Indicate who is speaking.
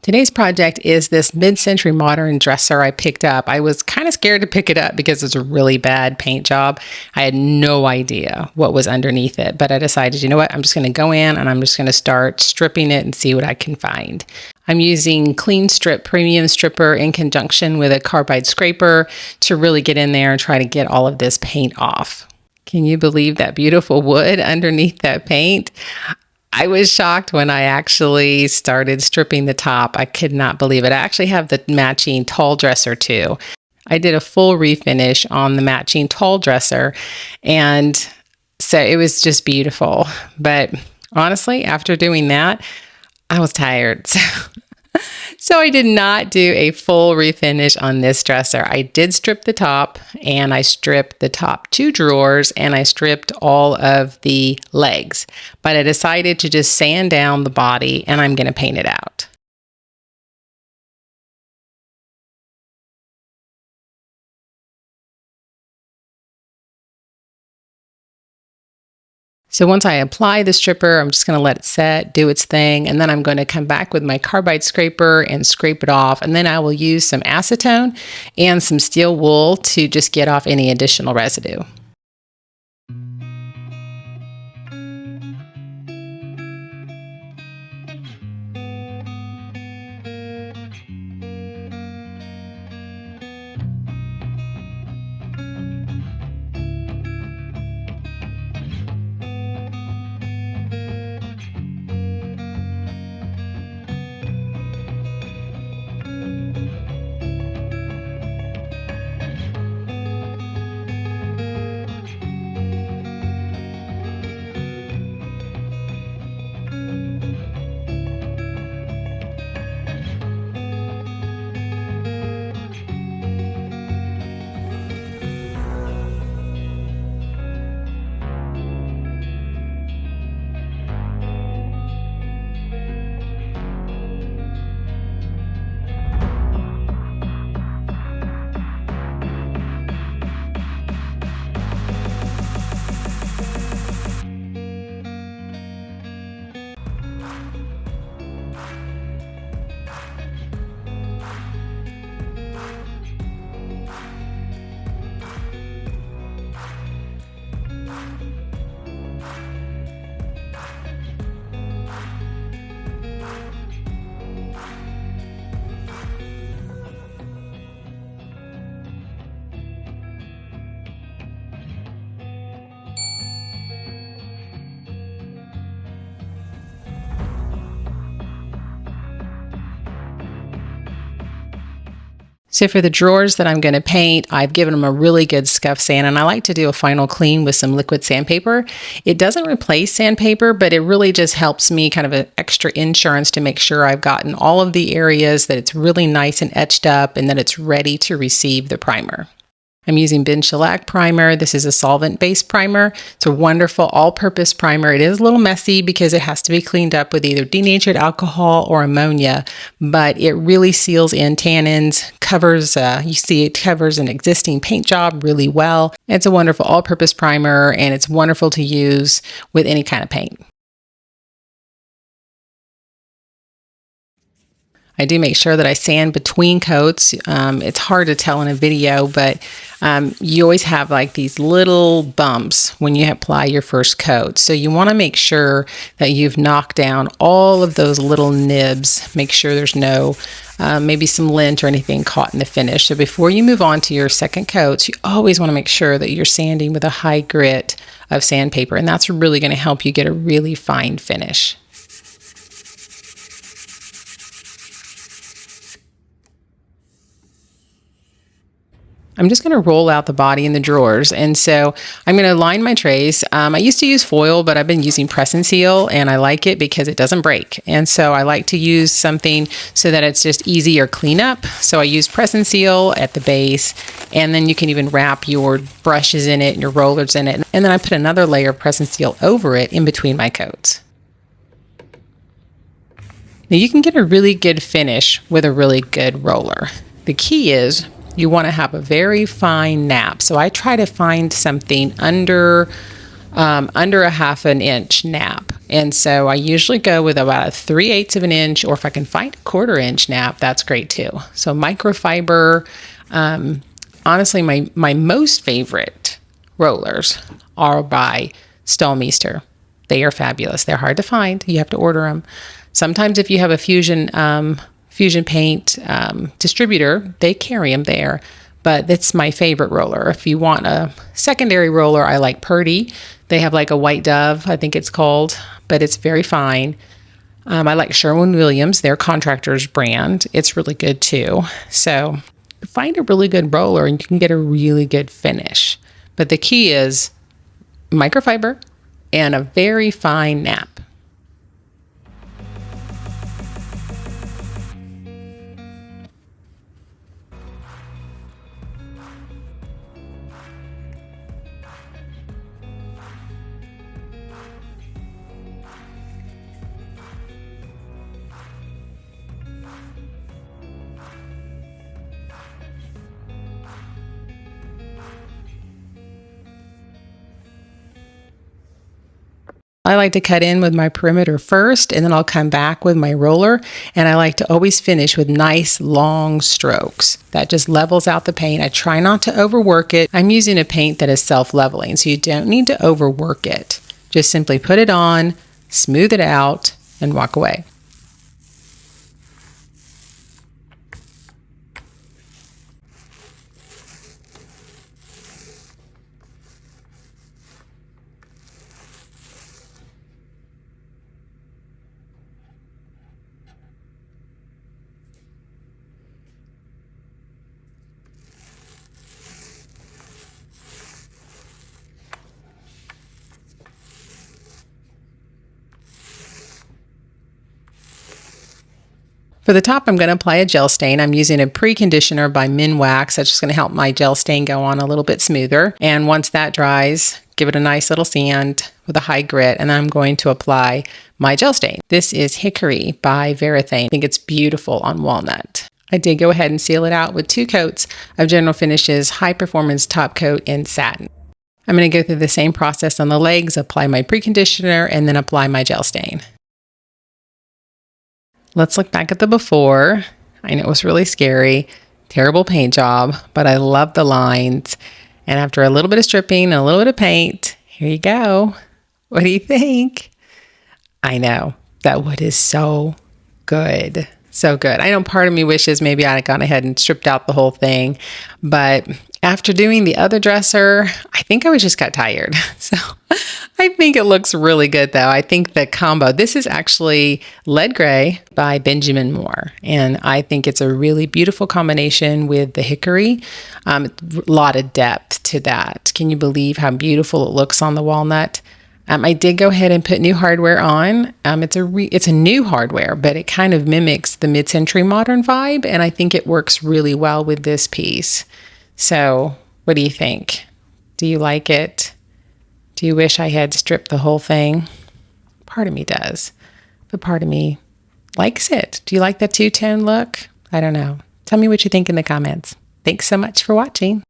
Speaker 1: Today's project is this mid-century modern dresser I picked up. I was kind of scared to pick it up because it's a really bad paint job. I had no idea what was underneath it, but I decided, you know what, I'm just going to go in and I'm just going to start stripping it and see what I can find. I'm using Clean Strip Premium Stripper in conjunction with a carbide scraper to really get in there and try to get all of this paint off. Can you believe that beautiful wood underneath that paint? I was shocked when I actually started stripping the top. I could not believe it. I actually have the matching tall dresser too. I did a full refinish on the matching tall dresser, and so it was just beautiful. But honestly, after doing that, I was tired. So I did not do a full refinish on this dresser. I did strip the top, and I stripped the top 2 drawers, and I stripped all of the legs. But I decided to just sand down the body, and I'm going to paint it out. So once I apply the stripper, I'm just going to let it set, do its thing, and then I'm going to come back with my carbide scraper and scrape it off. And then I will use some acetone and some steel wool to just get off any additional residue. So for the drawers that I'm going to paint, I've given them a really good scuff sand, and I like to do a final clean with some liquid sandpaper. It doesn't replace sandpaper, but it really just helps me kind of an extra insurance to make sure I've gotten all of the areas, that it's really nice and etched up, and that it's ready to receive the primer. I'm using Ben Shellac primer. This is a solvent-based primer. It's a wonderful all-purpose primer. It is a little messy because it has to be cleaned up with either denatured alcohol or ammonia, but it really seals in tannins, covers, you see it covers an existing paint job really well. It's a wonderful all-purpose primer, and it's wonderful to use with any kind of paint. I do make sure that I sand between coats. It's hard to tell in a video, but you always have like these little bumps when you apply your first coat. So you want to make sure that you've knocked down all of those little nibs. Make sure there's no maybe some lint or anything caught in the finish. So before you move on to your second coats, you always want to make sure that you're sanding with a high grit of sandpaper, and that's really going to help you get a really fine finish. I'm just going to roll out the body in the drawers. And so I'm going to line my trays. I used to use foil, but I've been using press and seal, and I like it because it doesn't break. And so I like to use something so that it's just easier cleanup. So I use press and seal at the base, and then you can even wrap your brushes in it and your rollers in it. And then I put another layer of press and seal over it in between my coats. Now you can get a really good finish with a really good roller. The key is you want to have a very fine nap. So I try to find something under under a 1/2 inch nap. And so I usually go with about a 3/8 of an inch, or if I can find a 1/4 inch nap, that's great too. So microfiber, honestly, my most favorite rollers are by Stallmeister. They are fabulous. They're hard to find. You have to order them. Sometimes if you have a Fusion paint distributor, they carry them there. But it's my favorite roller. If you want a secondary roller, I like Purdy. They have like a White Dove, I think it's called, but it's very fine. I like Sherwin-Williams, their contractor's brand. It's really good too. So find a really good roller and you can get a really good finish. But the key is microfiber and a very fine nap. I like to cut in with my perimeter first, and then I'll come back with my roller, and I like to always finish with nice long strokes. That just levels out the paint. I try not to overwork it. I'm using a paint that is self-leveling, so you don't need to overwork it. Just simply put it on, smooth it out, and walk away. For the top, I'm going to apply a gel stain. I'm using a pre-conditioner by Minwax. That's just going to help my gel stain go on a little bit smoother. And once that dries, give it a nice little sand with a high grit, and then I'm going to apply my gel stain. This is Hickory by Varathane. I think it's beautiful on walnut. I did go ahead and seal it out with 2 coats of General Finishes High Performance Top Coat in Satin. I'm going to go through the same process on the legs, apply my pre-conditioner, and then apply my gel stain. Let's look back at the before. I know it was really scary, terrible paint job, but I love the lines. And after a little bit of stripping and a little bit of paint, here you go. What do you think? I know, that wood is so good. So good. I know part of me wishes maybe I'd gone ahead and stripped out the whole thing, but after doing the other dresser, I think I just got tired. So I think it looks really good though. I think the combo, this is actually Lead Gray by Benjamin Moore. And I think it's a really beautiful combination with the Hickory. A lot of depth to that. Can you believe how beautiful it looks on the walnut? I did go ahead and put new hardware on. It's a new hardware, but it kind of mimics the mid-century modern vibe. And I think it works really well with this piece. So what do you think? Do you like it? Do you wish I had stripped the whole thing? Part of me does, but part of me likes it. Do you like the two-tone look? I don't know. Tell me what you think in the comments. Thanks so much for watching.